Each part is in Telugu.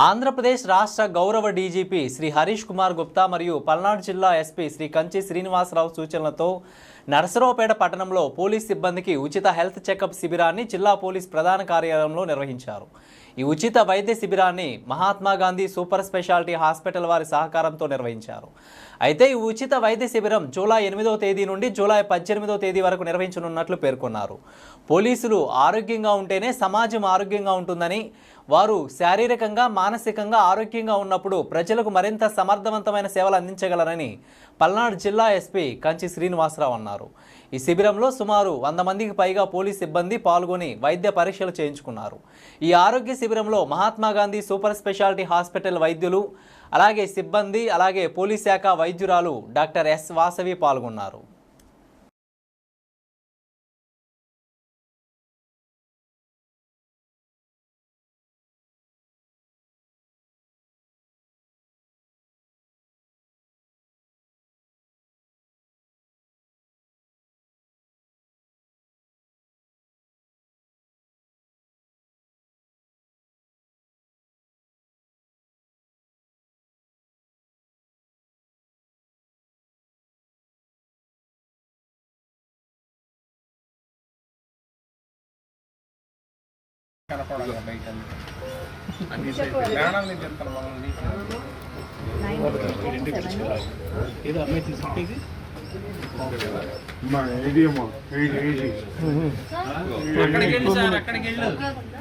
ఆంధ్రప్రదేశ్ రాష్ట్ర గౌరవ డీజీపీ శ్రీ హరీష్ కుమార్ గుప్తా మరియు పల్నాడు జిల్లా ఎస్పీ శ్రీ కంచి శ్రీనివాసరావు సూచనలతో నరసరావుపేట పట్టణంలో పోలీస్ సిబ్బందికి ఉచిత హెల్త్ చెకప్ శిబిరాన్ని జిల్లా పోలీస్ ప్రధాన కార్యాలయంలో నిర్వహించారు. ఈ ఉచిత వైద్య శిబిరాన్ని Mahatma Gandhi super speciality hospital వారి సహకారంతో నిర్వహించారు. అయితే ఈ ఉచిత వైద్య శిబిరం జూలై 8వ తేదీ నుండి జూలై 18వ తేదీ వరకు నిర్వహించనున్నట్లు పేర్కొన్నారు. పోలీసులు ఆరోగ్యంగా ఉంటేనే సమాజం ఆరోగ్యంగా ఉంటుందని, వారు శారీరకంగా మానసికంగా ఆరోగ్యంగా ఉన్నప్పుడు ప్రజలకు మరింత సమర్థవంతమైన సేవలు అందించగలరని పల్నాడు జిల్లా ఎస్పీ కంచి శ్రీనివాసరావు అన్నారు. ఈ శిబిరంలో సుమారు 100 మందికి పైగా పోలీస్ సిబ్బంది పాల్గొని వైద్య పరీక్షలు చేయించుకున్నారు. ఈ ఆరోగ్య శిబిరంలో Mahatma Gandhi super speciality hospital వైద్యులు, అలాగే సిబ్బంది, అలాగే పోలీస్ శాఖ వైద్యురాలు డాక్టర్ ఎస్ వాసవి పాల్గొన్నారు.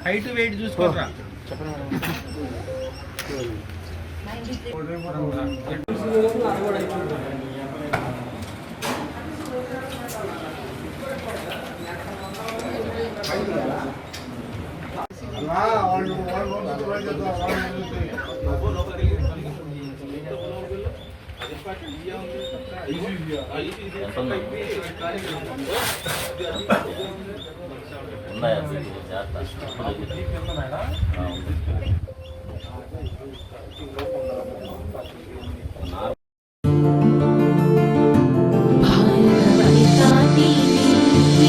హైట్ వెయిట్ చూసుకోరా.